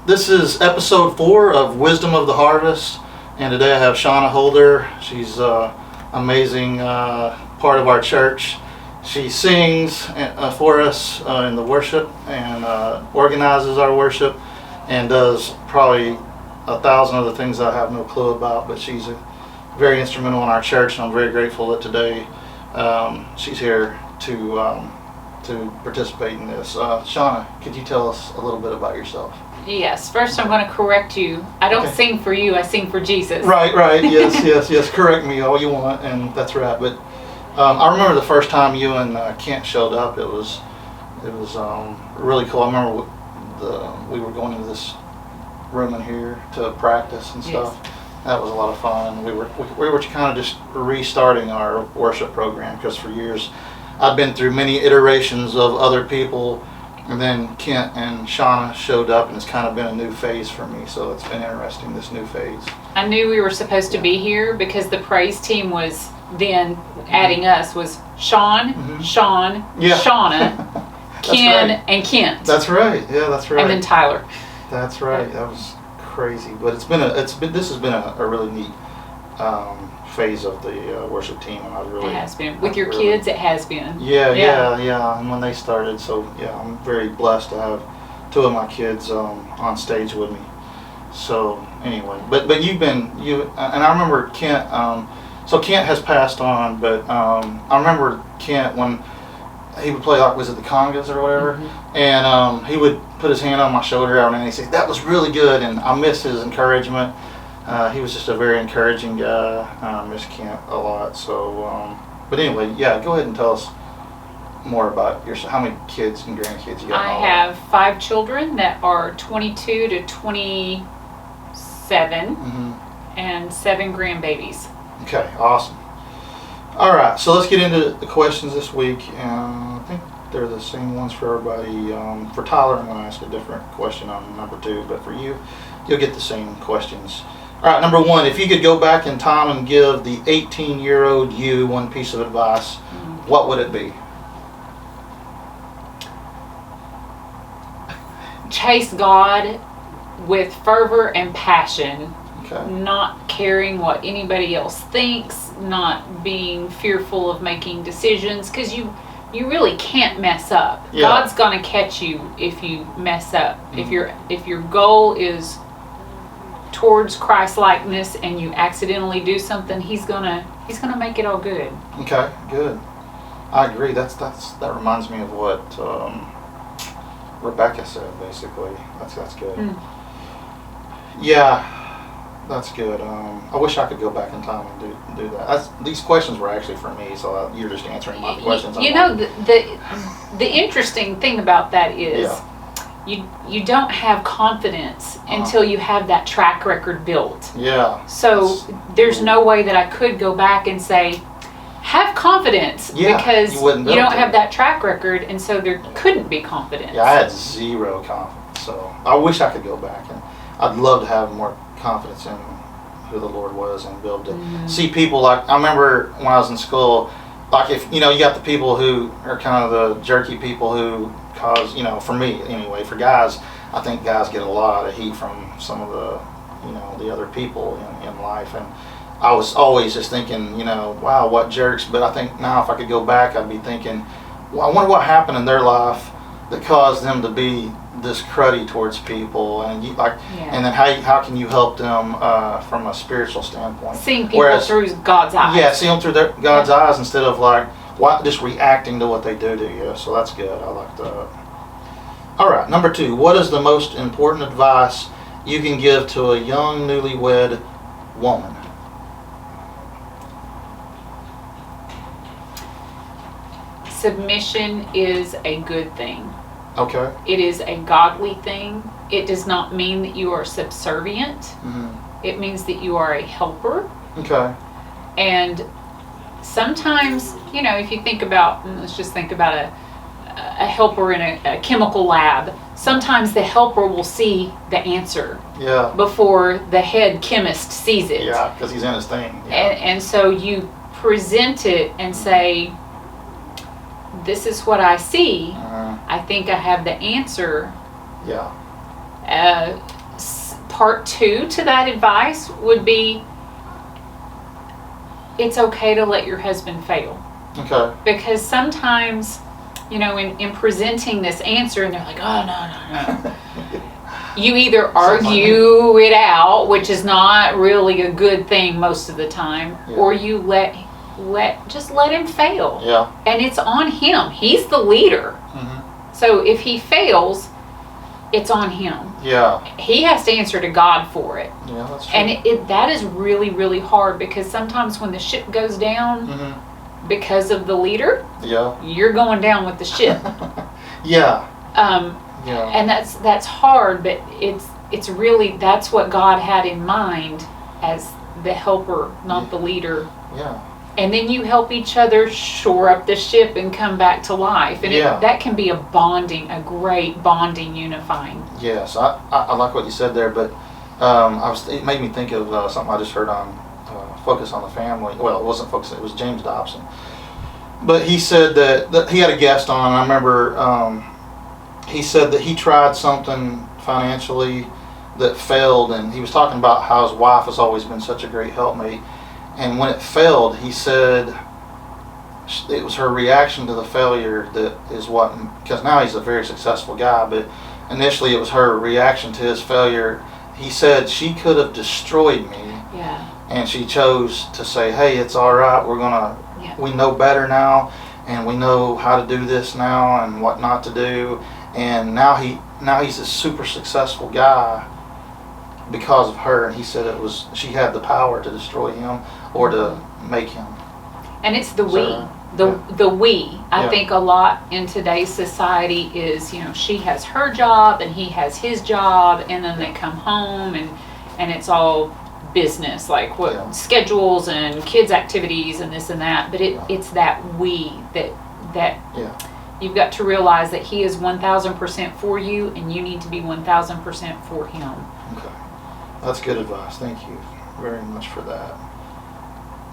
This is episode 4 of Wisdom of the Harvest, and today I have Shawna Holder. She's an amazing part of our church. She sings for us in the worship and organizes our worship and does probably 1,000 other things I have no clue about, but she's very instrumental in our church, and I'm very grateful that today she's here to participate in this. Shawna, could you tell us a little bit about yourself? Yes. First, I'm going to correct you. I don't sing for you. I sing for Jesus. Right. Yes. Correct me all you want, and that's right. But I remember the first time you and Kent showed up. It was really cool. I remember we were going into this room in here to practice and stuff. Yes. That was a lot of fun. We were kind of just restarting our worship program because for years I've been through many iterations of other people. And then Kent and Shawna showed up, and it's kind of been a new phase for me. So it's been interesting, this new phase. I knew we were supposed to be here because the praise team was then adding us was Sean, Shawn, Shawna, Ken, right. And Kent. That's right. Yeah, that's right. And then Tyler. That's right. That was crazy, but this has been a really neat phase of the worship team, and it has been with your kids. It has been. Yeah. And when they started, so yeah, I'm very blessed to have 2 of my kids on stage with me. So anyway, but and I remember Kent. So Kent has passed on, but I remember Kent when he would play, like, was it the congas or whatever, and he would put his hand on my shoulder and he'd say, "That was really good," and I miss his encouragement. He was just a very encouraging guy. I miss Kent a lot. So, but anyway, yeah, go ahead and tell us more about yourself. How many kids and grandkids you got? I have 5 children that are 22 to 27, and 7 grandbabies. Okay, awesome. All right, so let's get into the questions this week. I think they're the same ones for everybody. For Tyler, I'm going to ask a different question on number 2, but for you, you'll get the same questions. All right, number 1, if you could go back in time and give the 18-year-old you one piece of advice, what would it be? Chase God with fervor and passion, not caring what anybody else thinks, not being fearful of making decisions, because you really can't mess up. Yeah. God's gonna catch you if you mess up. If your goal is towards Christ-likeness and you accidentally do something, he's gonna make it all good. Okay, good. I agree. That reminds me of what Rebecca said. Basically, that's good. Yeah, that's good. I wish I could go back in time and do that. These questions were actually for me, so you're just answering my questions. You know, the interesting thing about that is. Yeah. You don't have confidence until you have that track record built. Yeah. So there's no way that I could go back and say, have confidence, because you don't have that track record, and so there couldn't be confidence. Yeah, I had 0 confidence, so I wish I could go back, and I'd love to have more confidence in who the Lord was and be able to see people. Like, I remember when I was in school, like, if you got the people who are kind of the jerky people who cause, for me anyway, for guys, I think guys get a lot of heat from some of the other people in life, and I was always just thinking, wow, what jerks. But I think now if I could go back, I'd be thinking, well, I wonder what happened in their life that caused them to be this cruddy towards people, and and then how can you help them from a spiritual standpoint? Seeing people through God's eyes. Yeah, see them through God's eyes instead of just reacting to what they do to you. So that's good. I like that. All right, number 2. What is the most important advice you can give to a young newlywed woman? Submission is a good thing. Okay. It is a godly thing. It does not mean that you are subservient. It means that you are a helper. Okay. And sometimes, if you think about, let's just think about a helper in a chemical lab. Sometimes the helper will see the answer before the head chemist sees it. Yeah, because he's in his thing. Yeah. And so you present it and say, this is what I see. I think I have the answer. Yeah. part 2 to that advice would be, it's okay to let your husband fail. Okay. Because sometimes, in presenting this answer, and they're like, oh, no. You either argue it out, which is not really a good thing most of the time, or you just let him fail. Yeah. And it's on him. He's the leader. Mm-hmm. So if he fails, it's on him. Yeah. He has to answer to God for it. Yeah, that's true. And that is really, really hard, because sometimes when the ship goes down, because of the leader, you're going down with the ship. Yeah. And that's hard, but it's really, that's what God had in mind as the helper, not the leader. Yeah. And then you help each other shore up the ship and come back to life. And that can be a great bonding, unifying. Yes, I like what you said there, but it made me think of something I just heard on Focus on the Family. Well, it wasn't Focus, it was James Dobson. But he said that he had a guest on, and I remember he said that he tried something financially that failed, and he was talking about how his wife has always been such a great helpmate. And when it failed, he said it was her reaction to the failure that is what, because now he's a very successful guy, but initially it was her reaction to his failure. He said she could have destroyed me. Yeah. And she chose to say, hey, it's all right, we know better now, and we know how to do this now and what not to do. And now he's a super successful guy because of her. And he said she had the power to destroy him or to make him. And it's the we. I think a lot in today's society is, she has her job and he has his job, and then they come home and it's all business, like schedules and kids activities and this and that. But it's that we that you've got to realize that he is 1,000% for you, and you need to be 1,000% for him. Okay. That's good advice. Thank you very much for that.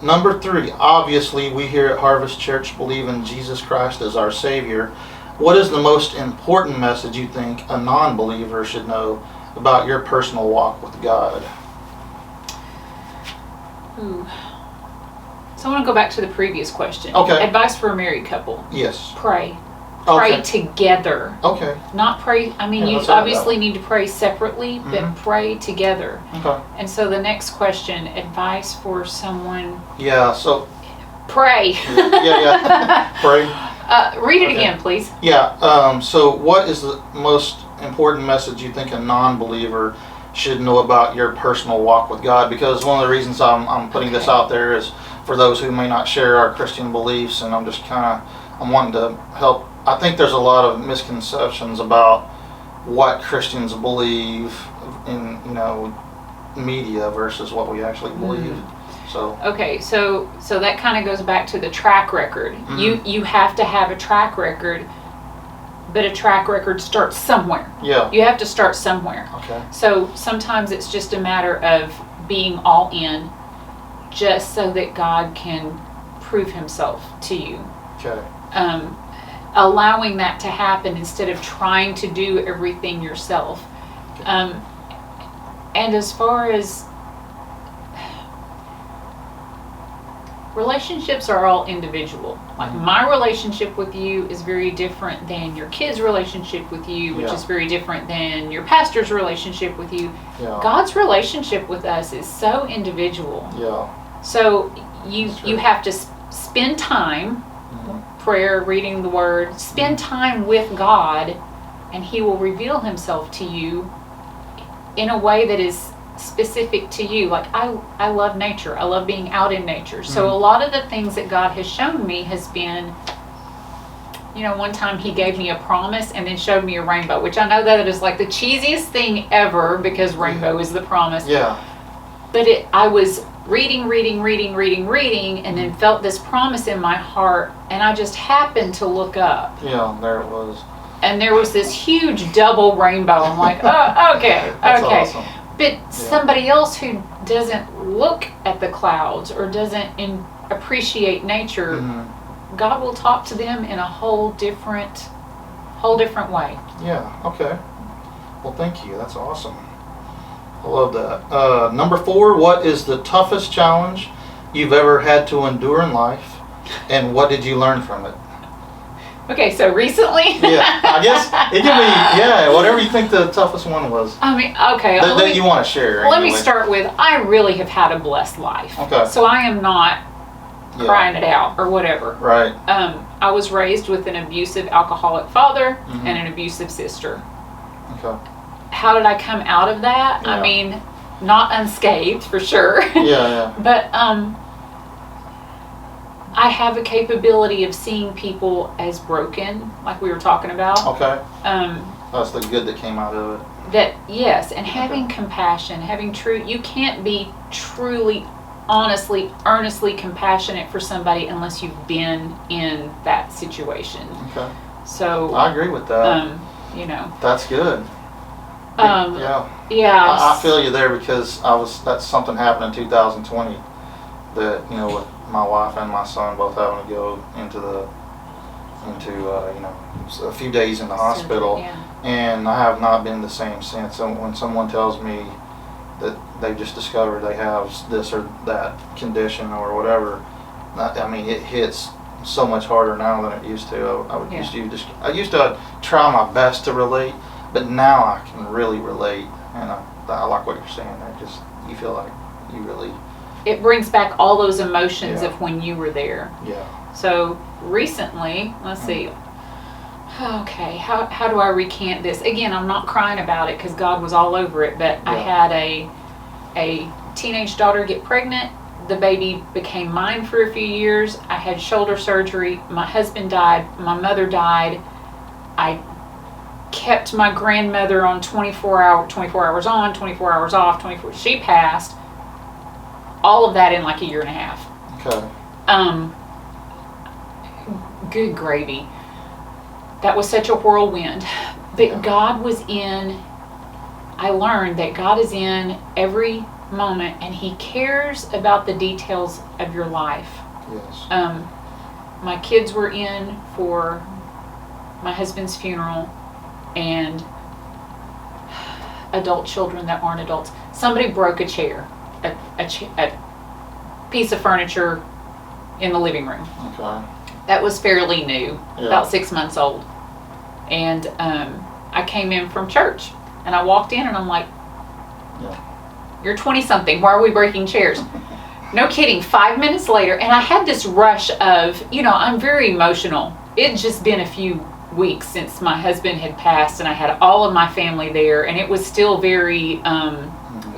Number 3, obviously we here at Harvest Church believe in Jesus Christ as our Savior. What is the most important message you think a non-believer should know about your personal walk with God? Ooh. So I want to go back to the previous question. Okay. Advice for a married couple. Yes. Pray. Pray together. Okay. Not pray, you obviously need to pray separately, but pray together. Okay. And so the next question, advice for someone. Yeah, so. Pray. Pray. Read it again, please. Yeah, so what is the most important message you think a non-believer should know about your personal walk with God? Because one of the reasons I'm putting this out there is for those who may not share our Christian beliefs, and I'm wanting to help. I think there's a lot of misconceptions about what Christians believe in, media versus what we actually believe. So okay, so that kind of goes back to the track record. You have to have a track record, but a track record starts somewhere. Yeah. You have to start somewhere. Okay. So sometimes it's just a matter of being all in, just so that God can prove himself to you. Okay. Allowing that to happen instead of trying to do everything yourself. Okay. And as far as relationships are all individual. Like my relationship with you is very different than your kid's relationship with you, which is very different than your pastor's relationship with you. Yeah. God's relationship with us is so individual. Yeah. So you have to spend time, prayer, reading the word, spend time with God, and he will reveal himself to you in a way that is specific to you. Like I love nature. I love being out in nature. So a lot of the things that God has shown me has been, one time he gave me a promise and then showed me a rainbow, which I know that is like the cheesiest thing ever, because rainbow is the promise. Yeah. But I was reading, and then felt this promise in my heart, and I just happened to look up. Yeah, there it was. And there was this huge double rainbow. I'm like, oh, okay, That's okay. awesome. But somebody else who doesn't look at the clouds or doesn't appreciate nature, God will talk to them in a whole different way. Yeah, okay. Well, thank you. That's awesome. I love that. Number 4, what is the toughest challenge you've ever had to endure in life, and what did you learn from it? Okay, so recently? Yeah, I guess it can be, whatever you think the toughest one was. I mean, okay. That you want to share. Let me start with, I really have had a blessed life. Okay. So I am not crying it out or whatever. Right. I was raised with an abusive alcoholic father and an abusive sister. Okay. How did I come out of that? Yeah. I mean, not unscathed for sure. Yeah. But I have a capability of seeing people as broken, like we were talking about. Okay. That's the good that came out of it. That, yes, and having compassion, you can't be truly, honestly, earnestly compassionate for somebody unless you've been in that situation. Okay. So I agree with that. That's good. Yeah. I feel you there, because that's something happened in 2020 that, with my wife and my son both having to go into a few days in the hospital, and I have not been the same since. So when someone tells me that they just discovered they have this or that condition or whatever, I mean, it hits so much harder now than it used to. I used to try my best to relate, but now I can really relate, and I like what you're saying there. Just, you feel like you really... It brings back all those emotions of when you were there. Yeah. So recently, let's see. Okay, how do I recant this? Again, I'm not crying about it because God was all over it, but I had a teenage daughter get pregnant. The baby became mine for a few years. I had shoulder surgery. My husband died. My mother died. I kept my grandmother on 24 hours on, 24 hours off, she passed. All of that in like a year and a half. Okay. Good gravy. That was such a whirlwind. But God was I learned that God is in every moment, and He cares about the details of your life. Yes. My kids were in for my husband's funeral, and adult children that aren't adults. Somebody broke a chair. A piece of furniture in the living room. Okay. That was fairly new, about 6 months old. And I came in from church, and I walked in, and I'm like, you're 20-something, why are we breaking chairs? No kidding, 5 minutes later, and I had this rush of, I'm very emotional. It'd just been a few weeks since my husband had passed, and I had all of my family there, and it was still very...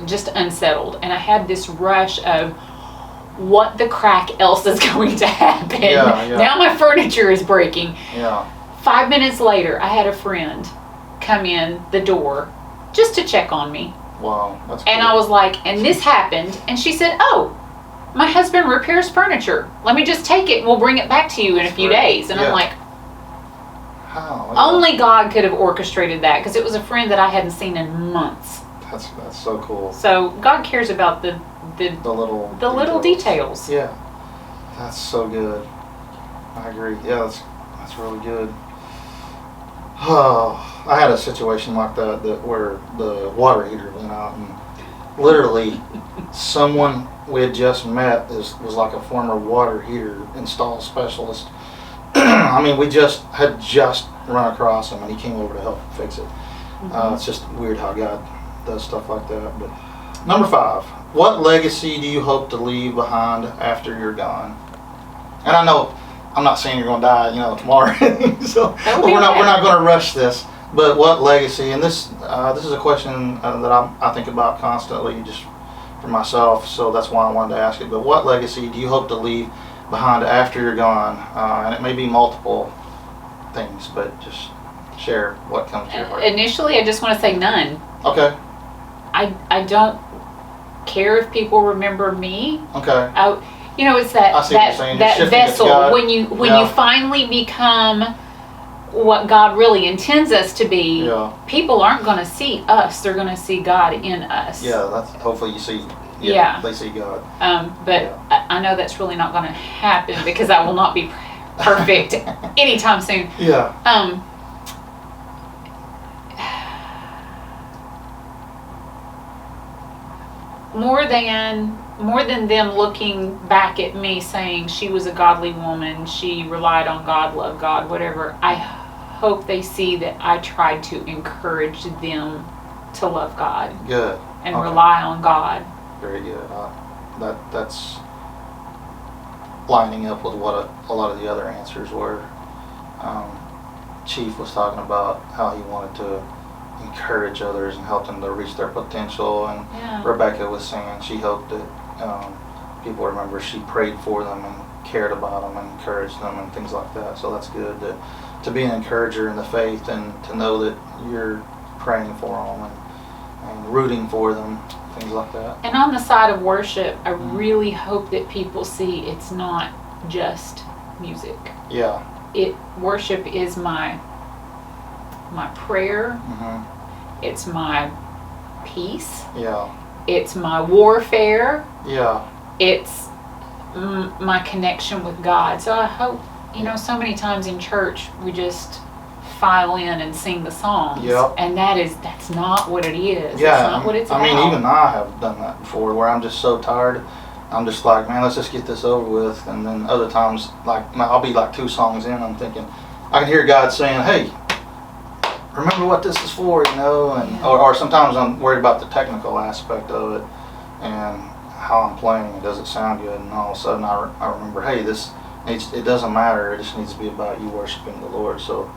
just unsettled, and I had this rush of what the crack else is going to happen. Now my furniture is breaking. 5 minutes later, I had a friend come in the door just to check on me. Wow, that's cool. And I was like, and this happened, and she said, oh, my husband repairs furniture. Let me just take it and we'll bring it back to you in a few days. And I'm like, how? Only God could have orchestrated that, because it was a friend that I hadn't seen in months. That's so cool. So God cares about the little details. Yeah, that's so good. I agree. Yeah, that's really good. Oh, I had a situation like that where the water heater went out, and literally someone we had just met was like a former water heater install specialist. I mean, we had just run across him, and he came over to help fix it. It's just weird how God does stuff like that. But number 5, what legacy do you hope to leave behind after you're gone? And I know I'm not saying you're going to die, tomorrow. So we're not going to rush this. But what legacy? And this is a question that I think about constantly, just for myself. So that's why I wanted to ask it. But what legacy do you hope to leave behind after you're gone? And it may be multiple things, but just share what comes to your heart. Initially, I just want to say none. Okay. I don't care if people remember me. Okay. It's that vessel when you finally become what God really intends us to be. People aren't going to see us; they're going to see God in us. Yeah, that's hopefully you see. They see God. I know that's really not going to happen, because I will not be perfect anytime soon. Yeah. more than them looking back at me saying she was a godly woman, she relied on God, loved God, whatever, I hope they see that I tried to encourage them to love God. Good. And Okay. rely on God. Very good. That's lining up with what a lot of the other answers were. Chief was talking about how he wanted to encourage others and help them to reach their potential, and Yeah. Rebecca was saying she hoped that people remember she prayed for them and cared about them and encouraged them and things like that. So that's good to be an encourager in the faith and to know that you're praying for them and rooting for them, things like that. And on the side of worship, I really hope that people see it's not just music. Yeah. Worship is my prayer. Mhm. It's my peace. Yeah. It's my warfare. Yeah. It's my connection with God. So I hope, so many times in church we just file in and sing the songs. Yep. And that's not what it is. Yeah. It's not what it's about. I mean, even I have done that before where I'm just so tired. I'm just like, man, let's just get this over with. And then other times, like, I'll be like 2 songs in, I'm thinking, I can hear God saying, hey, remember what this is for, and or sometimes I'm worried about the technical aspect of it and how I'm playing. Does it sound good? And all of a sudden I remember, hey, it doesn't matter. It just needs to be about you worshiping the Lord. So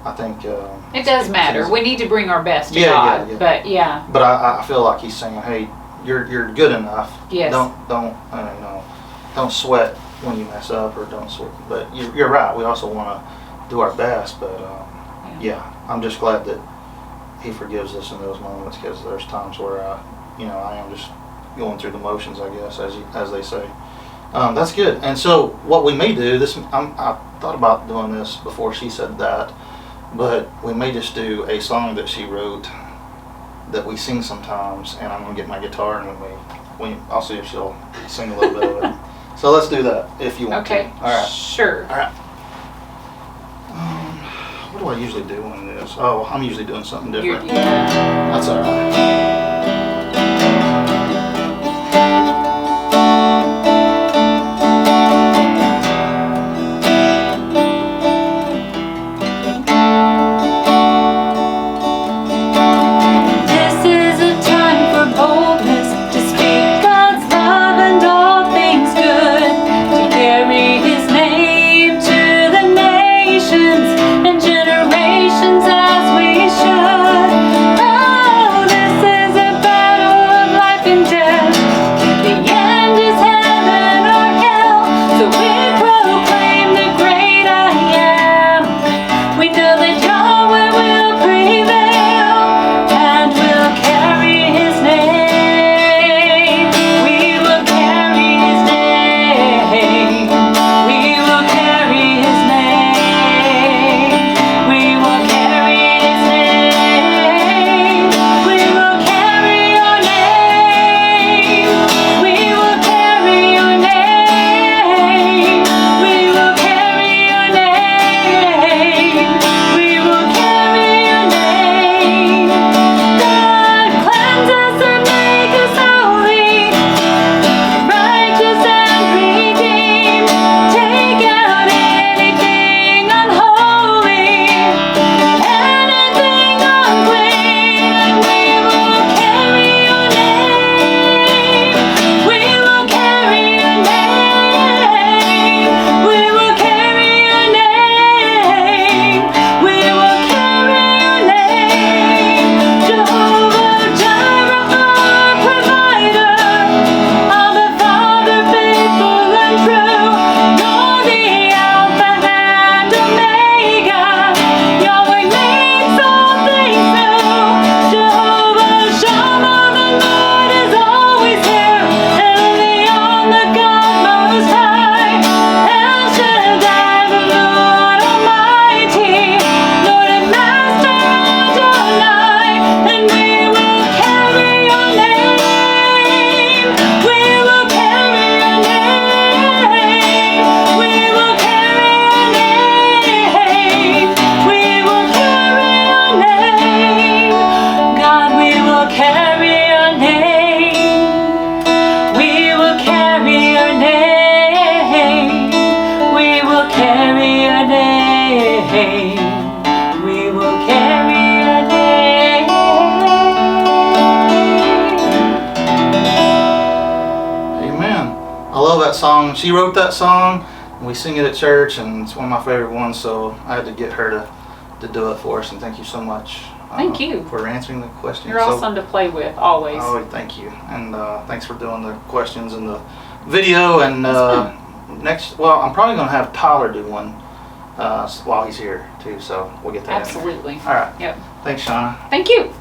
I think it does matter. We need to bring our best to Yeah, God. yeah. But yeah. But I feel like he's saying, hey, you're good enough. Yes. Don't sweat when you mess up, or don't sweat. But you're right. We also want to do our best. But yeah, I'm just glad that he forgives us in those moments, because there's times where I am just going through the motions, I guess, as they say. That's good. And so what we may do, I thought about doing this before she said that, but we may just do a song that she wrote that we sing sometimes, and I'm gonna get my guitar and I'll see if she'll sing a little bit of it. So let's do that if you want Okay. to. All right. Sure. All right. What do I usually do on this? Oh, I'm usually doing something different. That's all right. Generations as we should. Oh, this is song. She wrote that song. We sing it at church, and it's one of my favorite ones. So I had to get her to do it for us. And thank you so much. Thank you for answering the questions. You're awesome to play with, always. Oh, thank you, and thanks for doing the questions and the video. And well, I'm probably gonna have Tyler do one while he's here too. So we'll get that. Absolutely. In there. All right. Yep. Thanks, Shawna. Thank you.